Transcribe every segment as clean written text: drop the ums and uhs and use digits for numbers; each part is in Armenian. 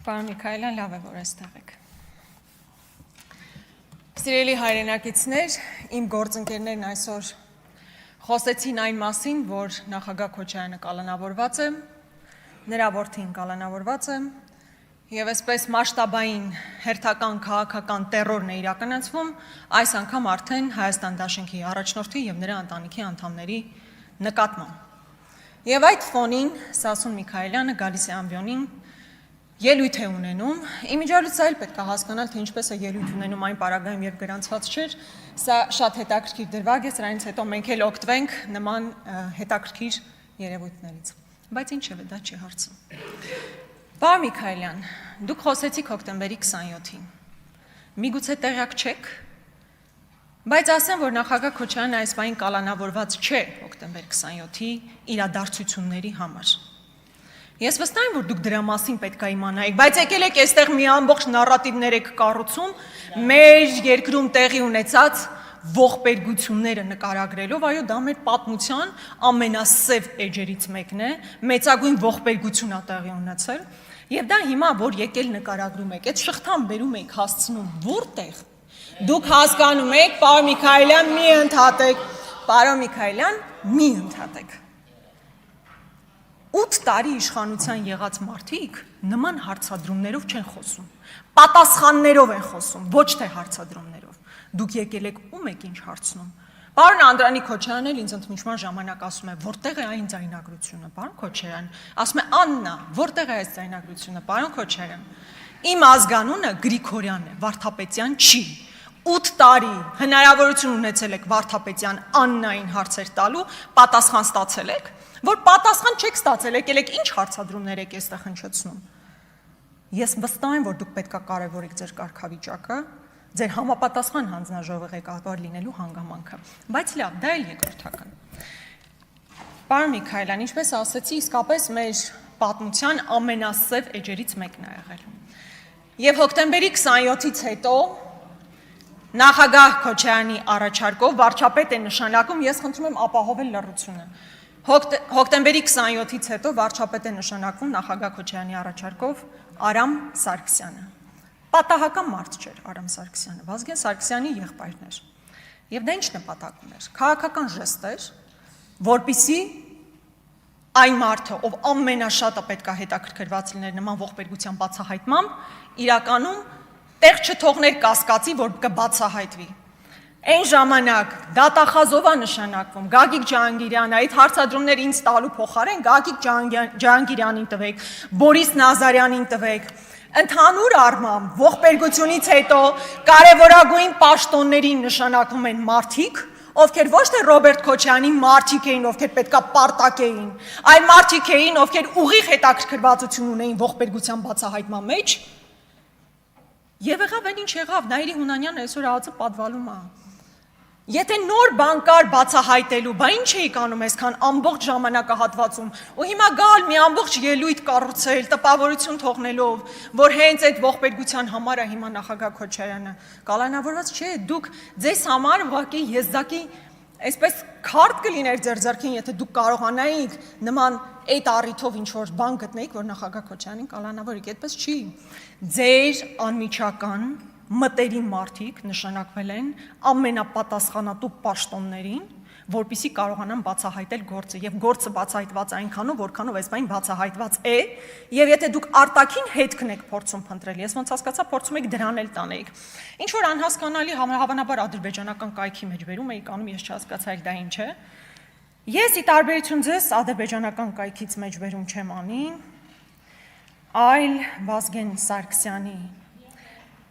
Պարոն Միքայելյան, լավ է, որ այստեղ եք։ Սիրելի հայրենակիցներ, իմ գործընկերներն այսօր խոսեցին այն մասին, որ նախագահ Քոչարյանը կալանավորված է, նրա որդին կալանավորված է, եւ այսպես մասշտաբային հերթական քաղաքական տերորն է իրականացվում, այս անգամ արդեն Հայաստան Դաշնքի առաջնորդի եւ նրա ընտանիքի անդամների նկատմամբ։ Եվ այդ ֆոնին Սասուն Միքայելյանը գալիս է ամբիոնին ելույթ է ունենում, իմիջիալից այլ պետք է հասկանալ, թե ինչպես է ելույթ ունենում այն պարագայում, երբ գրանցված չէր, սա շատ հետաքրքիր դրվագ է, սրանից հետո մենք էլ օգտվենք նման հետաքրքիր երևույթներից, բայց ինչևէ դա չի հարցը։ Պարոն Միքայելյան, դուք խոսեցիք հոկտեմբերի 27-ին, միգուցե տեղյակ չեք, բայց ասեմ, որ նախագահ Քոչարյանը այս պահին կալանավորված չէ հոկտեմբեր 27-ի իրադարձությունների համար։ Ես վստահ եմ, որ դուք դրա մասին պետք է իմանայիք, բայց եկել եք այստեղ մի ամբողջ նարատիվներ եք կառուցում մեր երկրում տեղի ունեցած ողբերգությունները նկարագրելով, այո, դա մեր պատմության ամենասև էջերից մեկն է, մեծագույն ողբերգություն է տեղի ունեցել, եւ դա հիմա, որ եկել նկարագրում եք, այդ շղթան բերում եք հասցնում որտեղ։ Դուք հասկանում եք, պարոն Միքայելյան, մի ընդհատեք, պարոն Միքայելյան, մի ընդհատեք։ 8 տարի իշխանության եղած մարդիկ նման հարցադրումներով չեն խոսում, պատասխաններով են խոսում, ոչ թե հարցադրումներով։ Դուք եկել եք ում եք ինչ հարցնում։ Պարոն Անդրանիկ Քոչարյանն էլ ինձ ընդմիջման ժամանակ ասում է, որտեղ է այն ձայնագրությունը, պարոն Քոչարյան, ասում է Աննա, որտեղ է այս ձայնագրությունը, պարոն Քոչարյան։ Իմ ազգանունը Գրիգորյան է, Վարդապետյան չի։ 8 տարի հնարավորություն ունեցել եք Վարդապետյան Աննային հարցեր տալու, պատասխան ստացել եք, որ պատասխան չեք ստացել, եկել եք ինչ հարցադրումներ եք այստեղ հնչեցնում։ Ես վստահ եմ, որ դուք պետք է կարևորեք ձեր կարգավիճակը, ձեր համապատասխան հանձնաժողովի ղեկավար լինելու հանգամանքը, բայց լավ, դա էլ երկրորդական։ Պարոն Միքայելյան, ինչպես ասեցի, իսկապես մեր պատմության ամենասև էջերից մեկն է եղել։ Եվ հոկտեմբերի 27-ից հետո նախագահ Քոչարյանի առաջարկով վարչապետ է նշանակում, ես խնդրում եմ ապահովել լռությունը։ Հոկտեմբերի 27-ից հետո վարչապետ է նշանակվում նախագահ Քոչարյանի առաջարկով Արամ Սարգսյանը։ Պատահական մարդ չէր Արամ Սարգսյանը, Վազգեն Սարգսյանի եղբայրն էր։ Եվ դա ինչ նպատակ ուներ։ Քաղաքական ժեստ էր, որպեսզի այն մարդը, ով ամենաշատը պետք է հետաքրքրված լիներ նման ողբերգության բացահայտմամբ, իրականում տեղ չթողներ կասկածի, որ կբացահայտվի։ Այն ժամանակ դատախազով է նշանակվում, Գագիկ Ջահանգիրյանը, այդ հարցադրումները ինձ տալու փոխարեն Գագիկ Ջահանգիրյանին տվեք, Բորիս Նազարյանին տվեք, ընդհանուր առմամբ ողբերգությունից հետո կարևորագույն պաշտոններին նշանակվում են մարդիկ, ովքեր ոչ թե Ռոբերտ Քոչարյանի մարդիկ էին, ովքեր պետքա պարտակ էին, այլ մարդիկ էին, ովքեր ուղիղ հետաքրքրվածություն ունեին ողբերգության բացահայտման մեջ, եւ եղավ այն ինչ եղավ, Նայիրի Հունանյանն այսօր ԱԱԾ պատվալում է։ Եթե նոր բան կար բացահայտելու, բա ինչ էիք անում այսքան ամբողջ ժամանակահատվածում, ու հիմա գալ մի ամբողջ ելույթ կառուցել, տպավորություն թողնելով, որ հենց այդ ողբերգության համար է հիմա նախագահ Քոչարյանը կալանավորված, չէ, դուք ձեզ համար ուղղակի եզակի այսպես քարտ կլիներ ձեր ձեռքին, եթե դուք կարողանայիք նման այդ առիթով ինչ-որ բան գտնեիք, որ նախագահ Քոչարյանին կալանավորեք, այդպես չի։ Ձեր անմիջական մտերիմ մարդիկ նշանակվել են ամենապատասխանատու պաշտոններին, որպեսզի կարողանան բացահայտել գործը, եւ գործը բացահայտված այնքանով, որքանով այս բան բացահայտված է, եւ եթե դուք արտաքին հետքն եք փորձում փնտրել, ես ոնց հասկացա, փորձում եք դրան էլ տանեիք։ Ինչ որ անհասկանալի հավանաբար ադրբեջանական կայքի մեջ վերում էիք անում, ես չհասկացա էլ դա ինչ է։ Ես ի տարբերություն ձեզ ադրբեջանական կայքից մեջ վերում չեմ անի, այլ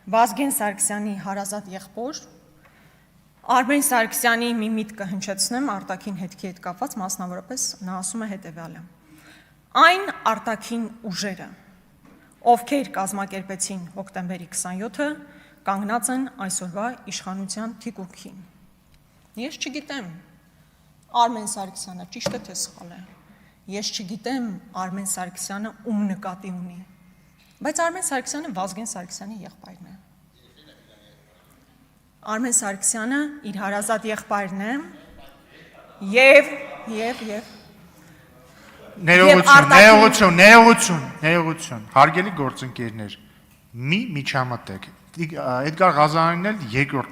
Վազգեն Սարգսյանի հարազատ եղբոր Արմեն Սարգսյանի մի միտքը հնչեցնեմ արտաքին հետքի հետ կապված, մասնավորապես նա ասում է հետևյալը. այն արտաքին ուժերը, ովքեր կազմակերպեցին հոկտեմբերի 27-ը, կանգնած են այսօրվա իշխանության թիկունքին։ Ես չգիտեմ Արմեն Սարգսյանը ճիշտ է թե սխալ է։ Ես չգիտեմ Արմեն Սարգսյանը ում նկատի ունի, բայց Արմեն Սարգսյանը Վազգեն Սարգսյանի եղբայրն է։ Արմեն Սարգսյանը իր հարազատ եղբայրն է եւ Ներողություն, հարգելի գործընկերներ, մի միջամտեք։ Էդգար Ղազարյանն էլ երկրորդ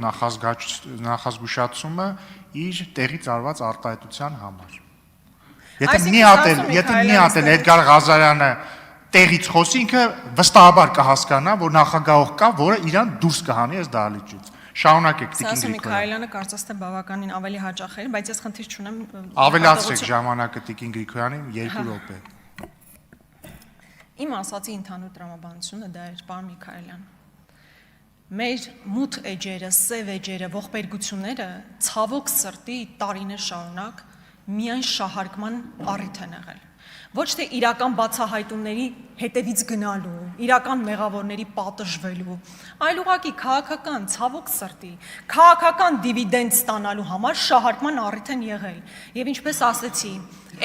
նախազգուշացումը իր տեղից արված արտահայտության համար։ Եթե մի հատ էլ Էդգար Ղազարյանը տեղից խոսի, ինքը վստահաբար կհասկանա, որ նախագահող կա, որը իրան դուրս կհանի այս դահլիճից։ Շարունակեք Տիկին Սասո Գրիգորյան։ Միքայելյանը կարծես թե բավականին ավելի հաճախ էր, բայց ես խնդիր չունեմ։ Ավելացրեք ժամանակը Տիկին Գրիգորյանին 2 րոպե։ Իմ ասացի ընդհանուր տրամաբանությունը դա էր, պարոն Միքայելյան։ Մեր մութ էջերը, սև էջերը, ողբերգությունները ցավոք սրտի տարիներ շարունակ միայն շահարկման առիթ են եղել։ Ոչ թե իրական բացահայտումների հետևից գնալու, իրական մեղավորների պատժվելու, այլ ուղղակի քաղաքական ցավոք սրտի, քաղաքական դիվիդենդ ստանալու համար շահարկման առիթ են եղել։ Եվ ինչպես ասեցի,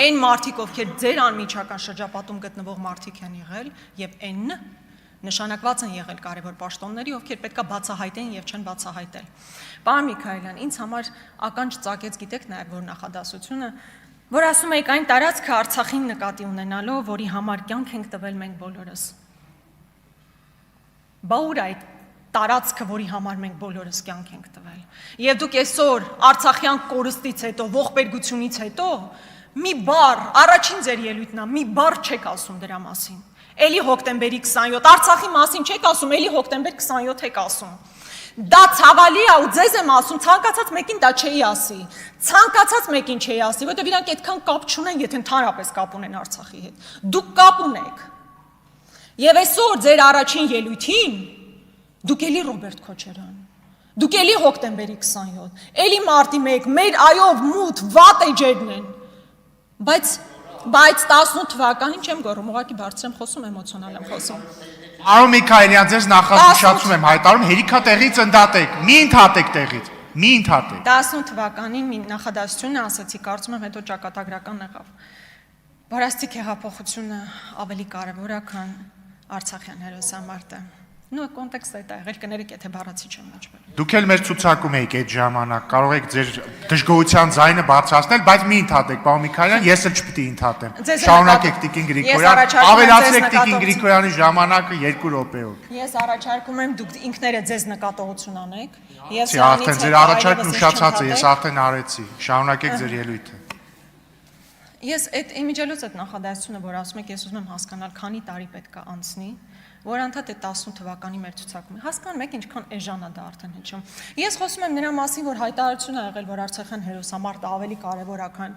այն մարդիկ, ովքեր ձեր անմիջական շրջապատում գտնվող մարդիկ են եղել, եւ այն նշանակված են եղել կարևոր պաշտոնների, ովքեր պետքա բացահայտեն եւ չեն բացահայտել։ Պարոն Միքայելյան, ինձ համար ականջ ծակեց, գիտեք նաեւ որ նախադասությունը, որ ասում եք այն տարածքը Արցախին նկատի ունենալով, որի համար կյանք ենք տվել մենք բոլորս։ Բա ուր այդ տարածքը, որի համար մենք բոլորս կյանք ենք տվել։ Եվ դուք այսօր Արցախյան կորստից հետո, ողբերգությունից հետո մի բառ, առաջին ձեր ելույթն է, մի բառ չեք ասում դրա մասին։ Էլի հոկտեմբերի 27, Արցախի մասին չեք ասում, էլի հոկտեմբեր 27 եք ասում։ Դա ցավալի է ու ձեզ եմ ասում, ցանկացած մեկին դա չէի ասի։ Ցանկացած մեկին չէի ասի, որովհետև իրանք այդքան կապ չունեն, եթե ընդհանրապես կապ ունեն Արցախի հետ։ Դուք կապ ունեք։ Եվ այսօր ձեր առաջին ելույթին դուք էլի Ռոբերտ Քոչարյան, դուք էլի հոկտեմբերի 27, էլի մարտի 1, մեր այով մութ վատ էջերն են։ Բայց 18 թվականին չեմ գոռում, ուղղակի բարձր եմ խոսում, էմոցիոնալ եմ խոսում։ Պարոն Միքայելյան, ձեզ նախազգուշացում եմ հայտարարում, հերիքա տեղից ընդհատեք, մի ընդհատեք տեղից, մի ընդհատեք։ 18 թվականին մի նախադասություն ասացի, կարծում եմ հետո ճակատագրական եղավ։ Բարաստիկ հեղափոխությունը ավելի կարևոր է, քան Արցախյան հերոսամարտը։ Նույն կոնտեքստը դա եղել կներեք, եթե բառացի չեմ հաշվել։ Դուք էլ մեր ցուցակում եք այդ ժամանակ, կարող եք ձեր դժգոհության ձայնը բարձրացնել, բայց մի ընդհատեք, պարոն Միքայելյան, ես էլ չպիտի ընդհատեմ։ Շարունակեք Տիկին Գրիգորյան, ավելացրեք Տիկին Գրիգորյանի ժամանակը 2 րոպեով։ Ես առաջարկում եմ դուք ինքները ձեզ նկատողություն անեք։ Ես արդեն ձեր առաջարկն ուշացած է, ես արդեն արեցի։ Շարունակեք ձեր ելույթը։ Ես այդ իմիջելուց այդ նախադասությունը, որ ասում եք, ես ուզում եմ հասկանալ, քանի տարի պետք է անցնի, որ անդադ է 18 թվականի մեր ցուցակում։ Հասկանում եք ինչքան էժան է դա արդեն հնչում։ Ես խոսում եմ նրա մասին, որ հայտարարություն ա եղել, որ Արցախյան հերոսամարտը ավելի կարևոր է, քան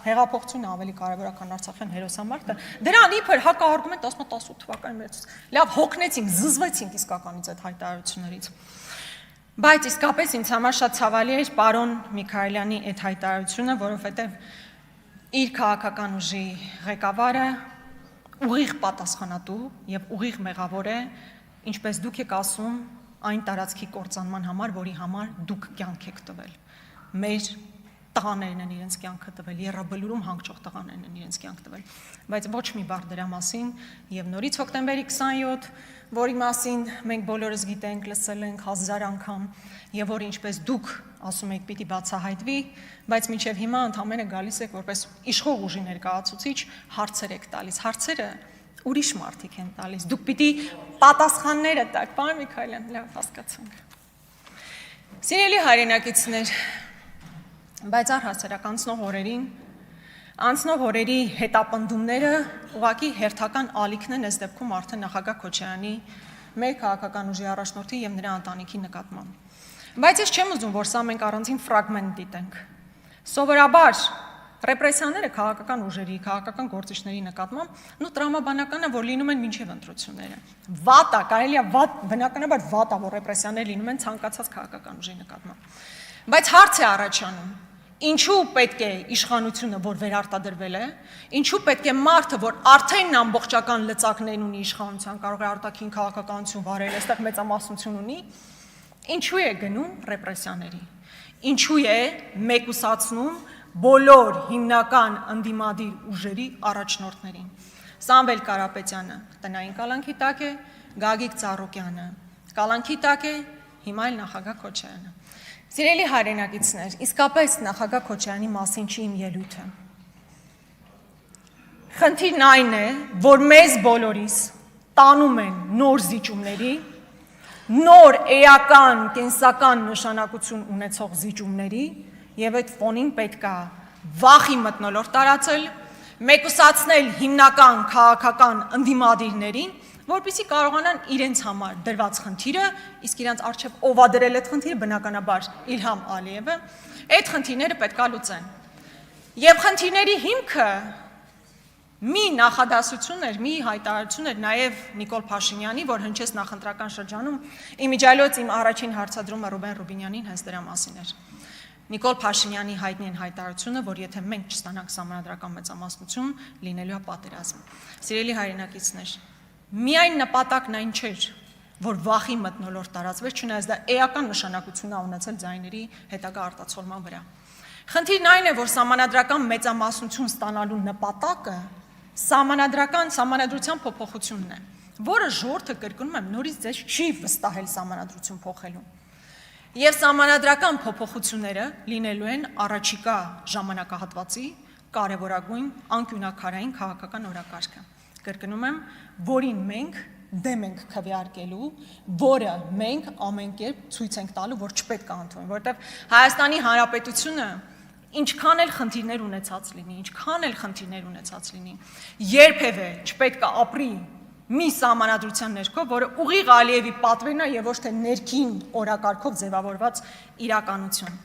հեղափոխությունը ավելի կարևոր է, քան Արցախյան հերոսամարտը։ Դրան իբր հակաարգումենտ ասում 18 թվականի մեր ցուցակ։ Լավ, հոգնեցինք, զզվեցինք իսկականից այդ հայտարարություններից։ Բայց իսկապես ինձ համար շատ ցավալի էր պարոն Միքայելյանի այդ հայտարարությունը, որովհետև իր քաղաքական ուժի ղեկավարը ուղիղ պատասխանատու եւ ուղիղ մեղավոր է, ինչպես դուք եք ասում, այն տարածքի կործանման համար, որի համար դուք կյանք եք տվել։ Մեր տղաներն են իրենց կյանքը տվել, Եռաբլուրում հանգչող տղաներն են իրենց կյանք տվել, բայց ոչ մի բառ դրա մասին եւ նորից հոկտեմբերի 27, որի մասին մենք բոլորս գիտենք, լսել ենք 1000 անգամ եւ որ ինչպես դուք ասում եք պիտի բացահայտվի, բայց մինչև հիմա ընդհանրապես գալիս եք որպես իշխող ուժի ներկայացուցիչ հարցեր եք տալիս, հարցերը ուրիշ մարդիկ են տալիս, դուք պիտի պատասխանները տաք, պարոն Միքայելյան, լավ հասկացանք։ Սիրելի հայրենակիցներ, բայց առհասարակ անցնող օրերի հետապնդումները ուղղակի հերթական ալիքն են այս դեպքում արդեն նախագահ Քոչարյանի մեր քաղաքական ուժի առաջնորդի եւ նրա ընտանիքի նկատմամբ։ Բայց ես չեմ ուզում, որ սա մենք առանձին ֆրագմենտ դիտենք։ Սովորաբար ռեպրեսիաները քաղաքական ուժերի, քաղաքական գործիչների նկատմամբ տրամաբանական է, որ լինում են մինչև ընտրությունները։ Վատ է, կարելի է բնականաբար վատ է, որ ռեպրեսիաներ լինում են ցանկացած քաղաքական ուժի նկատմամբ։ Բայց հարց է առաջանում. ինչու պետք է իշխանությունը, որ վերարտադրվել է, ինչու պետք է մարդը, որ արդեն ամբողջական լծակներ ունի իշխանության, կարող է արտաքին քաղաքականություն վարել, այստեղ մեծամասնություն ունի, ինչու է գնում ռեպրեսիաների, ինչու է մեկուսացնում բոլոր հիմնական ընդդիմադիր ուժերի առաջնորդներին։ Սամվել Կարապետյանը տնային կալանքի տակ է, Գագիկ Ծառուկյանը կալանքի տակ է, հիմա էլ նախագահ Քոչարյանը։ Սիրելի հայրենակիցներ, իսկապես նախագահ Քոչարյանի մասին չի իմ ելույթը։ Խնդիրն այն է, որ մեզ բոլորիս տանում են նոր զիջումների, նոր էական, կենսական նշանակություն ունեցող զիջումների, եւ այդ ֆոնին պետք է վախի մթնոլորտ տարածել, մեկուսացնել հիմնական քաղաքական ընդդիմադիրներին, որպեսզի կարողանան իրենց համար դրված խնդիրը, իսկ իրենց արժև ով է դրել այդ խնդիրը, բնականաբար Իլհամ Ալիևը, այդ խնդիրները պետք է լուծեն։ Եվ խնդիրների հիմքը մի նախադասություն էր, մի հայտարարություն էր նաև Նիկոլ Փաշինյանի, որ հնչեց նախընտրական շրջանում, իմիջիայլոց իմ առաջին հարցադրումը Ռուբեն Ռուբինյանին հենց դրա մասին էր։ Նիկոլ Փաշինյանի հայտնի հայտարարությունը, որ եթե մենք չստանանք սահմանադրական մեծամասնություն, լինելու է պատերազմ։ Սիրելի հայրենակիցներ, միայն նպատակն այն չէր, որ վախի մթնոլորտ տարածվեր, չնայած դա էական նշանակություն է ունեցել ձայների հետագա արտացոլման վրա։ Խնդիրն այն է, որ սահմանադրական մեծամասնություն ստանալու նպատակը սահմանադրության փոփոխությունն է, որը ժողովուրդը կրկնում եմ նորից ձեզ չի վստահել սահմանադրություն փոխելու։ Եվ սահմանադրական փոփոխությունները լինելու են առաջիկա ժամանակահատվածի կարևորագույն անկյունակարային քաղաքական օրակարգը։ Կրկնում եմ, որին մենք դեմ ենք քվեարկելու, որը մենք ամեն կերպ ցույց ենք տալու, որ չպետք է ընդունենք, որովհետև Հայաստանի Հանրապետությունը ինչքան էլ խնդիրներ ունեցած լինի, երբևէ չպետք է ապրի մի սահմանադրության ներքո, որը ուղիղ Ալիևի պատվերն է եւ ոչ թե ներքին օրակարգով ձևավորված իրականություն։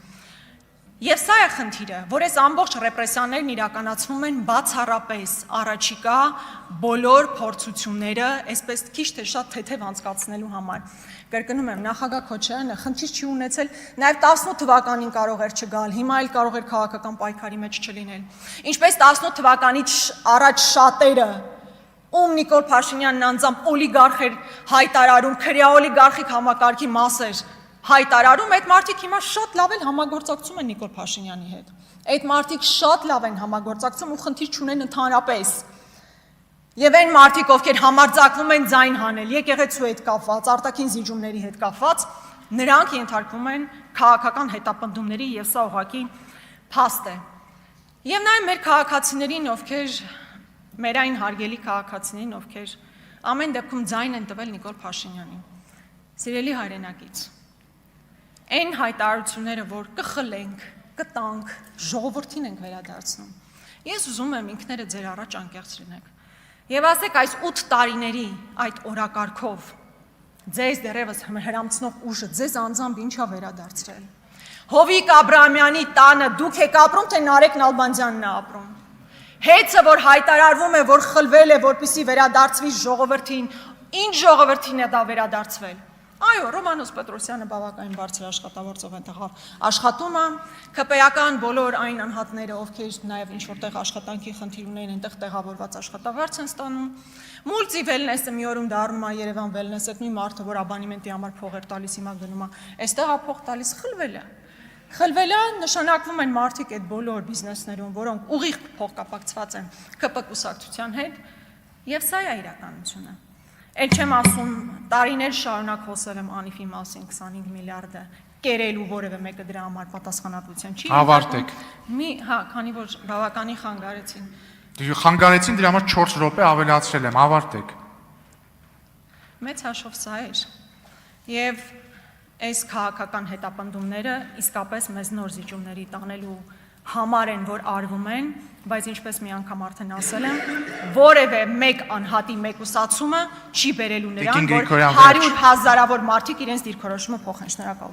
Եվ սա է խնդիրը, որ այս ամբողջ ռեպրեսիաներն իրականացվում են բացառապես առաջիկա բոլոր փորձությունները, այսպես քիչ թե շատ թեթև անցկացնելու համար։ Կրկնում եմ, նախագահ Քոչարյանը խնդիր չի ունեցել, նաև 18 թվականին կարող էր չգալ, հիմա էլ կարող էր քաղաքական պայքարի մեջ չլինել։ Ինչպես 18 թվականից առաջ շատերը ում Նիկոլ Փաշինյանն անձամբ օլիգարխ էր հայտարարում, քրեաօլիգարխիկ համակարգի մասեր հայտարարում, այդ մարդիկ հիմա շատ լավ էլ համագործակցում են Նիկոլ Փաշինյանի հետ։ Այդ մարդիկ շատ լավ են համագործակցում ու խնդիր չունեն ընդհանրապես։ Եվ այն մարդիկ, ովքեր համարձակվում են ձայն հանել, եկեղեցու հետ կապված, արտաքին զիջումների հետ կապված, նրանք ենթարկվում են քաղաքական հետապնդումների եւ սա ուղղակի փաստ է։ Եվ նաեւ մեր քաղաքացիներին, ովքեր մեր այն հարգելի քաղաքացիներին, ովքեր ամեն դեպքում ձայն են տվել Նիկոլ Փաշինյանին։ Սիրելի հայրենակից, այն հայտարարությունները, որ կխլենք, կտանք, ժողովրդին ենք վերադարձնում։ Ես ուզում եմ ինքներդ ձեր առաջ անկեղծ լինեք։ Եվ ասեք այս 8 տարիների այդ օրակարգով ձեզ դեռևս հրամցնող ուժը ձեզ անձամբ ինչ է վերադարձրել։ Հովիկ Աբրահամյանի տանը դուք եք ապրում, թե Նարեկ Նալբանդյանն է ապրում։ Հեծը, որ հայտարարվում է, որ խլվել է, որպեսզի վերադարձվի ժողովրդին, ինչ ժողովրդին է դա վերադարձվել։ Այո, Ռոմանոս Պետրոսյանը բավականին բարձր աշխատավորцով այնտեղ աշխատում է, ԿՊ-ական բոլոր այն անհատները, ովքեր նաև ինչ-որտեղ աշխատանքի խնդիր ունեն, այնտեղ տեղավորված աշխատավարձ են ստանում։ Մուլտի վելնեսը մի օրում դառնում է Երևան վելնես, այդ նույն մարդը, որ աբանիմենտի համար փող էր տալիս, հիմա գնում է, այստեղ է փող տալիս, խլվել է։ Խլվել է, նշանակվում են մարդիկ այդ բոլոր բիզնեսներում, որոնք ուղիղ փոխկապակցված են ԿՊ կուսակցության հետ, եւ սա է իրականությունը։ Էլ չեմ ասում, տարիներ շարունակ խոսել եմ Անիֆի մասին 25 միլիարդը կերելու որևէ մեկը դրա համար պատասխանատվության չի։ Ավարտեք։ Քանի որ բավականին խանգարեցին։ Խանգարեցին, դրա համար 4 րոպե ավելացրել եմ, ավարտեք։ Մեծ հաշվով սա էր։ Եվ այս քաղաքական հետապնդումները իսկապես մեզ նոր զիջումների տանելու համար են, որ արվում են, բայց ինչպես մի անգամ արդեն ասել եմ, որևէ մեկ անհատի մեկուսացումը չի բերելու նրան, որ 100 հազարավոր մարդիկ իրենց դիրքորոշումը փոխեն։ Շնորհակալ